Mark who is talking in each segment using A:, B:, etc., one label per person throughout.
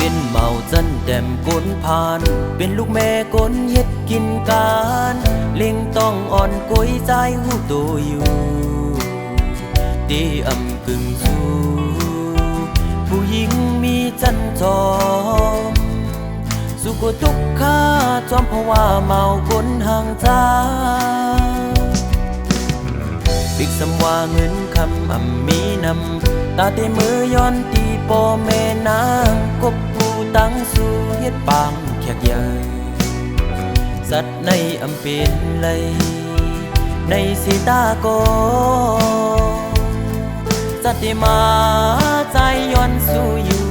A: เป็นเมาจันแต้มก้นผ่านเป็นลูกแม่ก้นเฮ็ดกินการเล็งต้องอ่อนก้อยใจหูตัวอยู่ตีอำกึ่งสู้ผู้หญิงมีจันจอมสุขทุกข้าจอมเพราะว่าเมาก้นห่างจ้าปิกสำว่าเงินคำมีนำตาเตมือย้อนตีปอแม่นางกบผู้ตั้งสู่เฮ็ดปางแขกใหญ่สัตว์ในเป็นเลยในสีตาโกสัตติมาใจย้อนสู่อยู่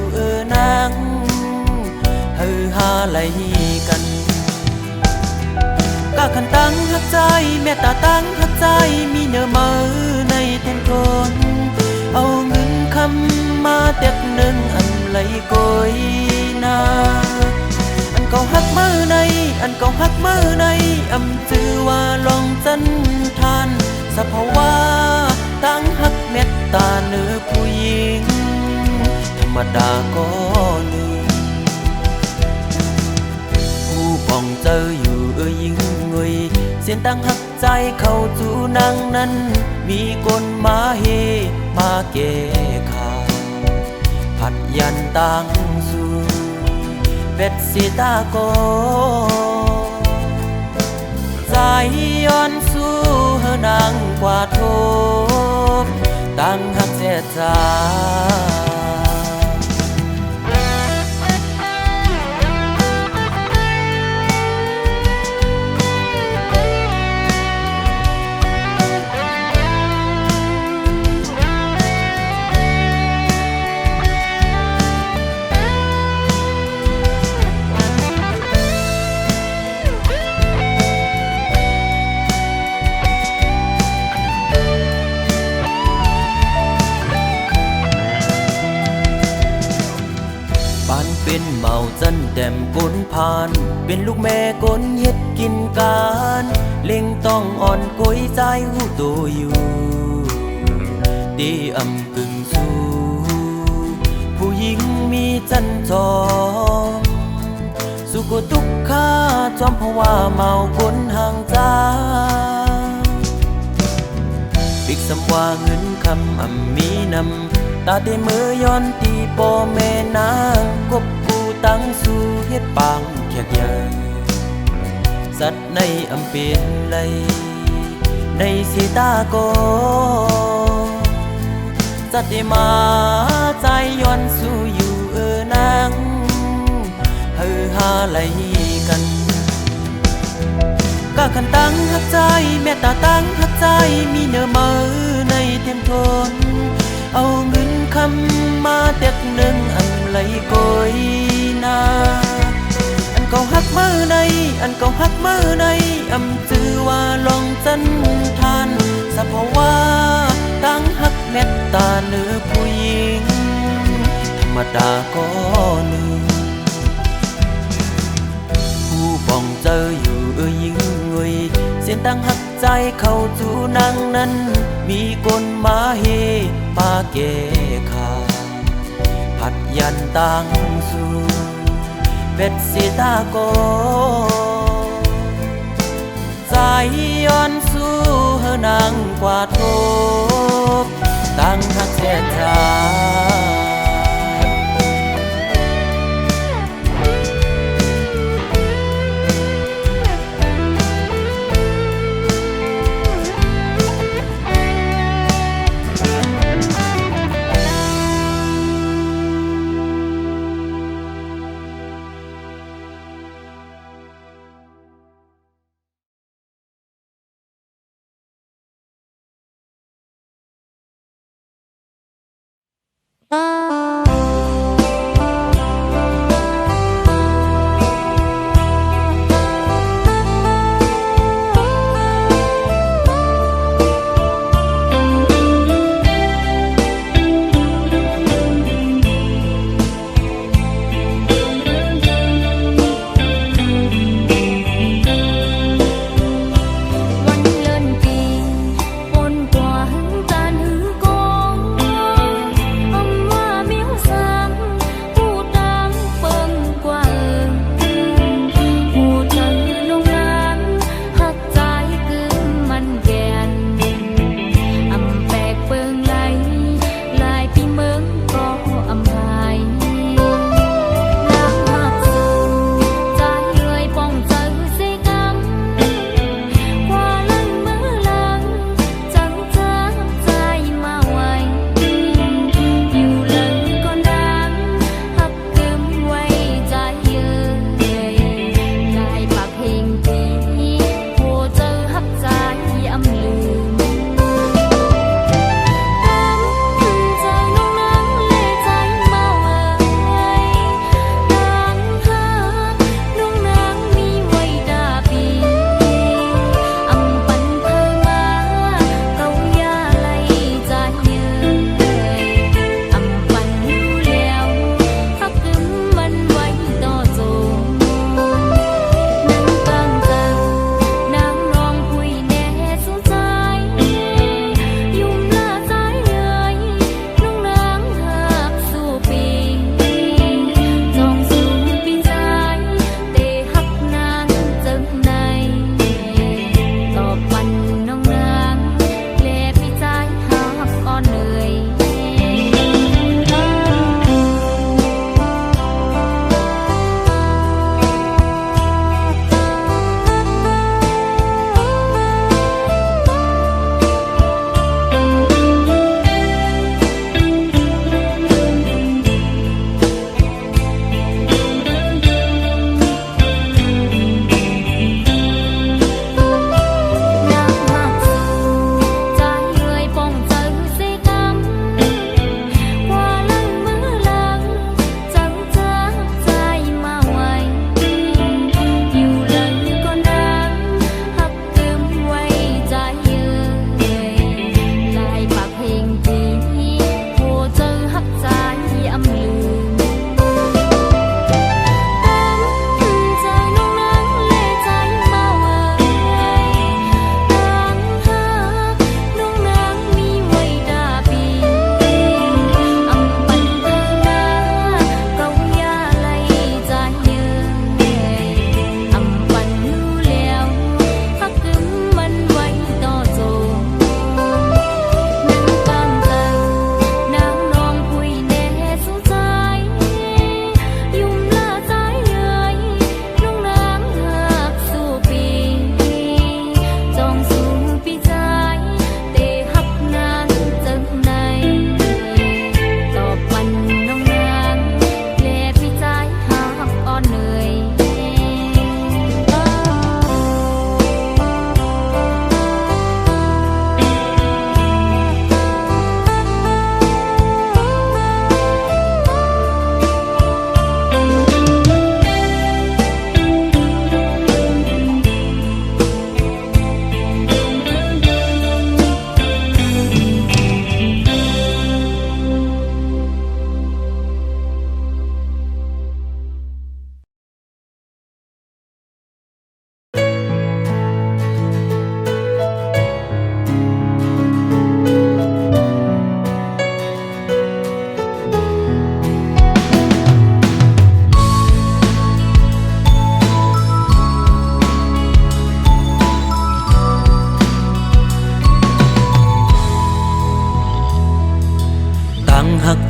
A: นางฮือฮาไหลกันกะขันตั้งหักใจแม่ตาตั้งหักใจมีเนื้อมือในแทนคนเอาเงินคำมาเต็กหนึ่งอันไหลก้อยนาอันเก่าหักมือในอันเก่าหักมือในจือว่าลองจันทานสภาวะตั้งหักเม็ดตาเนื้อผู้หญิงธรรมดาก็หนึ่งผู้ป้องเจออยู่ยิ่งเงยเสียนตั้งหักใจเข้าจูนางนั้นมีกลมาเฮมาเกขาผัดยันตั้งสู่เป็ดสีตาโกใจย้อนสู่เฮนางกว่าทบตั้งหักเสียใจเป็นเมาจันแต้มก้นผ่านเป็นลูกแม่ก้นเฮ็ดกินการเล็งต้องอ่อนก้อยใจหูตัวอยู่ดีกึ่งสู้ผู้หญิงมีจันจอมสุขทุกข้าจอมเพราะว่าเมาก้นห่างจ้าปิกสำว่าเงินคำมีนำตาเตมือย้อนตีปอแม่นางกบผู้ตั้งสู่เฮ็ดปางแขกใหญ่สัตว์ในเป็นเลยในสีตาโกสัตติมาใจย้อนสู่อยู่นางฮือฮาไหลกันกะขันตั้งหักใจแม่ตาตั้งหักใจมีเนื้อมือในเต็มทนเอาเงินคำมาเต็กหนึ่งอันไหลก้อยนาอันเก่าหักมือในอันเก่าหักมือในจือว่าลองจันทานสภาวะตั้งหักเม็ดตาเนื้อผู้หญิงธรรมดาก็หนึ่งผู้ป้องเจออยู่ยิ่งเงยเสียนตั้งหักใจเข้าจูนางนั้นมีกลมาเฮปาเกขาผัดยันตั้งสู่เป็ดสีตาโกใจย้อนสู่เฮนางกว่าทบตั้งหักเสียใจ
B: มี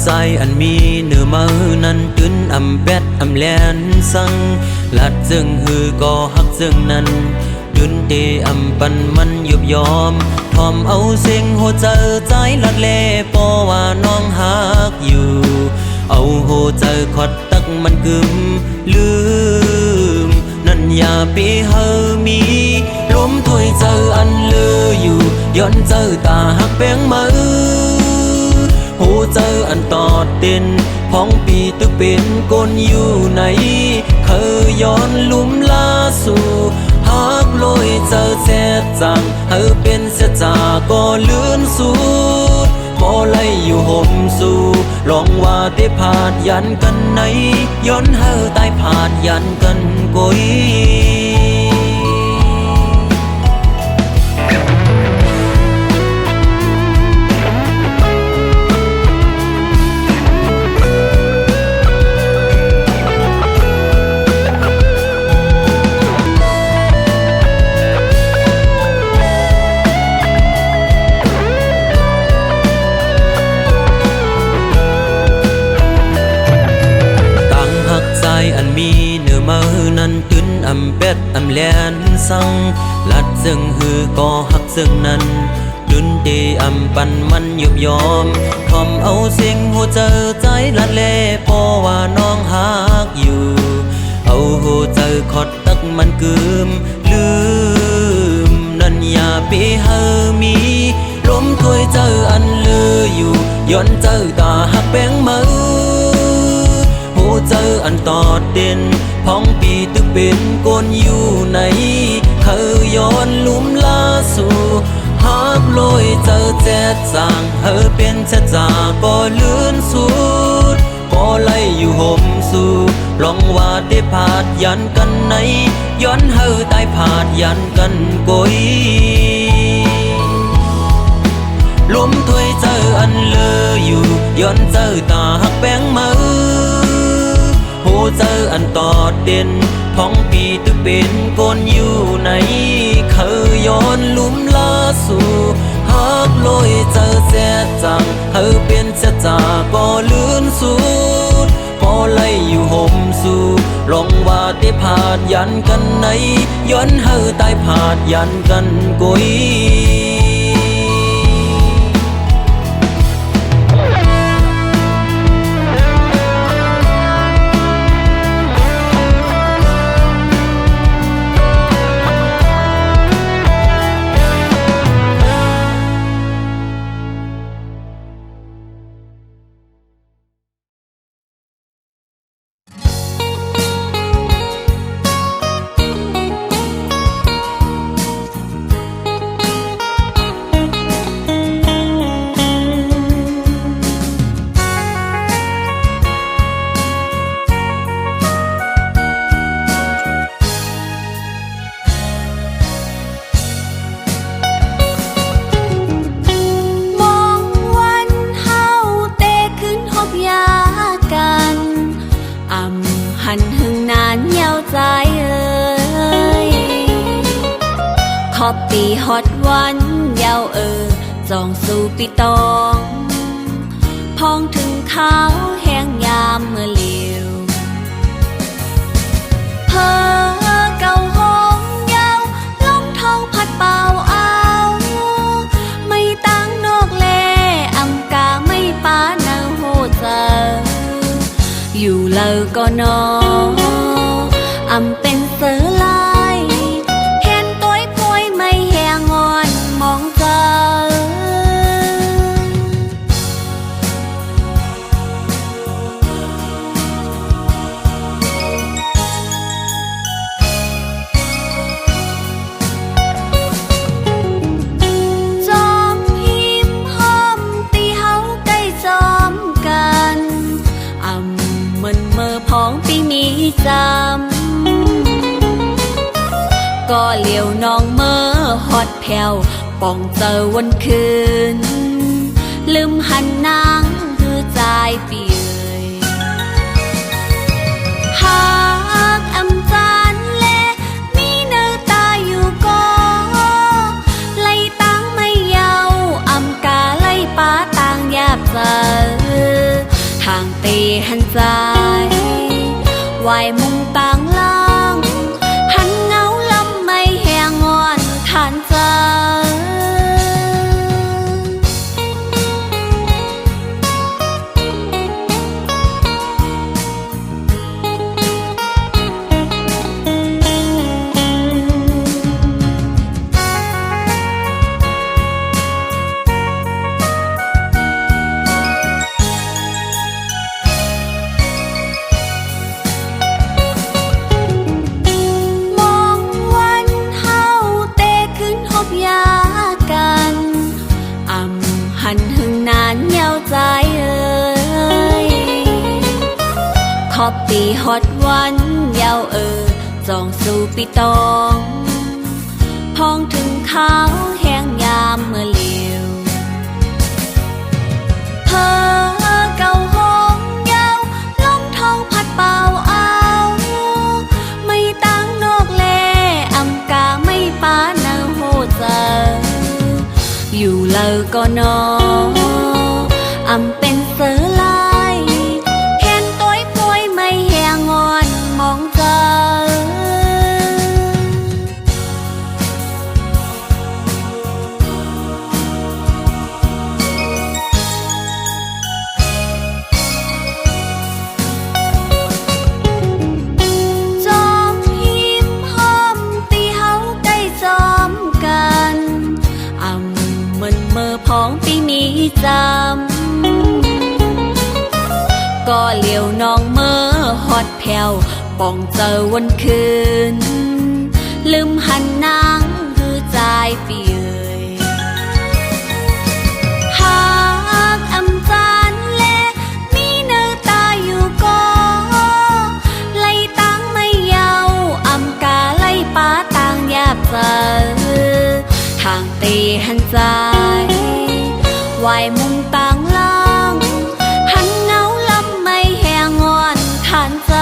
A: ใจอันมีเนื้อมือนั้นตื่นอำแบดอำแลนสังลัดจึงฮือก็ฮักจึงนั้นดืนเตอำปันมันยุบยอมทอมเอาเสียงหัวใจใจลัดเล่ปอว่าน้องฮักอยู่เอาหัวใจขอดตักมันกึมลืมนั่นอย่าไปเฮอมีลมถอยเจออันเลืออยู่ย้อนเจอตาหักแป้งมือหูเจออันตอดเต้นพ้องปีตึกเป็นกลอยู่ไหนเคยย้อนลุ่มลาสู่หักลอยเจอแซ่จังเฮอเป็นเสียจาก็เลื่อนสูดบ่ไล่อยู่ห่มสู่ลองว่าได้ผาดยันกันไหนย้อนเฮอตายผาดยันกันกุยอันมีเนื้อมือนั้นตื่นอำเป็ดอำแลนสังลัดซึ่งฮือก็ฮักซึ่งนั้นดุนเตอำปันมันยุบยอมทอมเอาเสียงหัวใจใจลัดเล่พอว่าน้องฮักอยู่เอาหัวใจขอดตักมันกึมลืมนั่นอย่าไปเฮอมีลมถอยเจออันเลืออยู่ย้อนเจอตาหักแป้งมือเจออันตอดเด่นพ้องปีตึกเป็นกลอยู่ไหนเคยย้อนลุ่มลาสู่หักลอยเจอแจ๊ดจางเฮอเป็นเสียจาก็เลื่อนสูดบ่ไล่อยู่ห่มสู่ลองว่าได้ผาดยันกันไหนย้อนเฮอตายผาดยันกันกุยลมถอยเจออันเลืออยู่ย้อนเจอตาหักแป้งมือหูเจออันตอดเด่นพ้องปีตึกเป็นกลอยู่ไหนเคยย้อนลุ่มลาสู่หักลอยเจอแซ่จังเฮอเป็นเสียจาก็เลื่อนสูดพอไล่อยู่ห่มสู่ลองว่าได้ผาดยันกันไหนย้อนเฮอตายผาดยันกันกุยหันหึงนานยาวใจขอบปีฮอดวันยาวจองสู่ปีตองพองถึงข้าวแห้งยามเมื่อเลียวเพอเก่าห้องยาวลมท้องพัดเป่าเอาไม่ตั้งนอกแลอำกาไม่ป้าเนาโหเจออยู่เลยก็นออำเป็นเสือลายเห็นตัวพวยไม่แหงงอนมองเจอจอมหิมห้อมตีเฮาใกล้จอมกันมันเมื่อพ้องปีมีจำก็เลี้ยวน้องเมื่อฮอดแผ่วป่องเจอวันคืนลืมหันนางคือใจเปียหักอำจานเล่มีเนื้อตาอยู่ก็ไล่ตั้งไม่เยาอำกาไล่ป้าต่างยาบเจอ
B: หันใจวายมุงต่างล่างหันเงาลำไม่แหงงอนทานใจหันหึงนานเยาวใจเอ่ยขอบปีฮอดวันเยาวจองสู่ปีตองพองถึงเขาแห้งยามเมื่อเลียวเธอเก่าห้องเยาวลมทองพัดเป่าเอาไม่ตั้งนกแลอำกาไม่ป้าเนาโหเจออยู่เลอก็นออำเป็นเสือลายเห็นต้อยป่วยไม่แหงงอนมองเจอจอมหิมห้อมตีเฮาใกล้จอมกันมันเมื่อพ้องปีมีจำก็เหลียวน้องเมื่อฮอดแผ่วป่องเจอวันคืนลืมหันนางคือใจเปียยหากอำจานแลมีเนื้อตาอยู่ก็ไล่ตั้งไม่เยาอำกาไล่ป้าต่างยาบเจอทางตีหันใจวายมุงต่างล่างหันเงาลำไม่แหงงอนทานใจ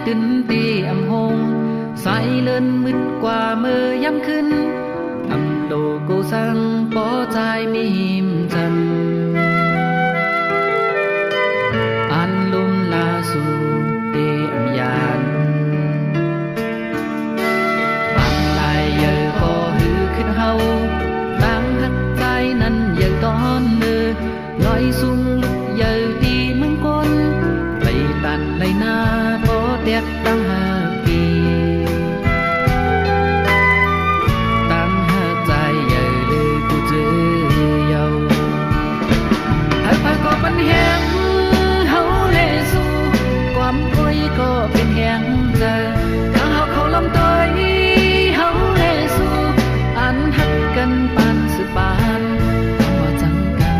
C: ตื่นตีอำหงสายเลินมืดกว่าเมื่อยามขึ้นอำโดกูสังปอใจมีหิมจันอันลุมลาสู่เตอำยานบางลายเยอะก็หือขึ้นเฮาตั้งหักใจนั้นเยอะตอนเนื้อลอยสูงลุกเยอะตีมึงก้นไปตันในหน้าเด็กตั้งหาปีตั้งหาใจใหญ่เลยกูเจอเยาหากพาก็เป็นแหงเฮาเลสู่ความป่วยก็เป็นแหงเจอข้างเฮาเขาลำต้อยเฮาเลสู่อันหักกันปานสืบปานคำว่าจังกัน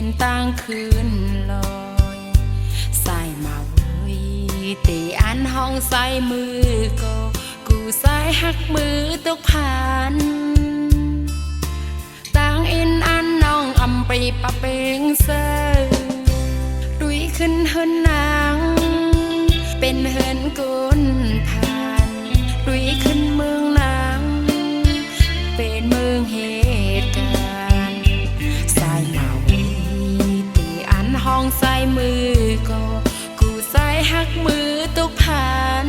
D: เป็นตั้งคืนลอยใส่มาเว้ยตีอันห้องใส่มือก็กูใส่หักมือตกผ่านต่างอินอันน้องอำไปปะเปงเซอดุยขึ้นเฮินนางเป็นเฮินกุนทานดุยขึ้นเมืองนางเป็นเมืองเหตุการณ์สายมาวีตีอันห้องใส่มือก็กูใส่หักมือตกผ่าน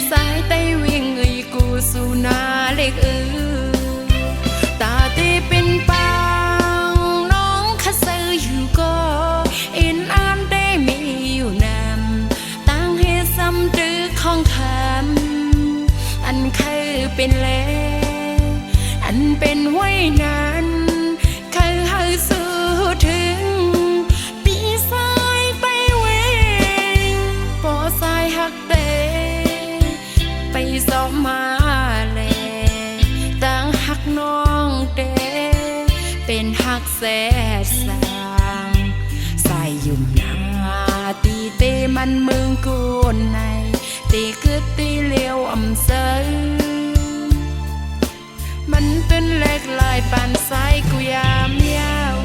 D: สายไตวิ่งกูสู่นาเล็กตาตีเป็นปังน้องคัดซื้ออยู่ก็อินอันได้มีอยู่นำตั้งให้ซ้ำดื้อของคำอันเคยเป็นแลอันเป็นไว้นานเคยให้สู้ถึงปีสายไปเวงปอสายหักเตไปสอบมาแลตั้งหักน้องเตเป็นหักแสดสางใส่ยุ่มนาตีเตมันเมืองกูในตีกึดตีเลี้ยวอำเซอมันต้นเล็กลายปานสายกูยามยาว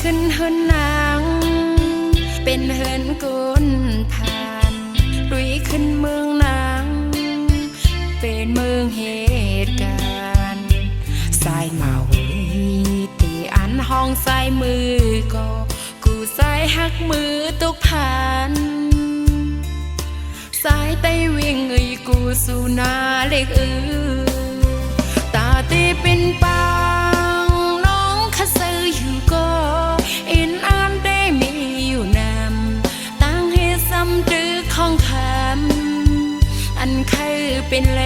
D: ขึ้นเฮินนางเป็นเฮินกุนทานดุยขึ้นเมืองนางเป็นเมืองเหตุการณ์สายมาเว้ยตีอันห้องใส่มือก็กูใส่หักมือตกผ่านสายไตวิ่งกูสู่นาเล็กตาตีเป็นปังน้องคัดซื้ออยู่ก็อินอันได้มีอยู่นำตั้งให้ซ้ำดื้อของคำอันเคยเป็นแล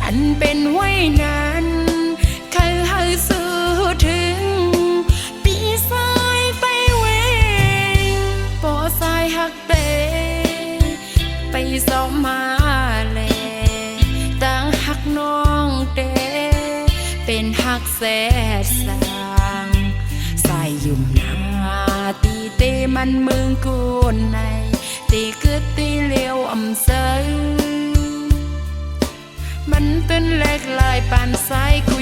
D: อันเป็นไว้นานเคยให้สู้ถึงปีสายไปเวงปอสายหักเตไปสอบมาแลตั้งหักน้องเตเป็นหักแสดสางใส่ยุ่มนาตีเตมันเมืองกูในตีกึดตีเลี้ยวอำเซอมันต้นเล็กลายปานสายกู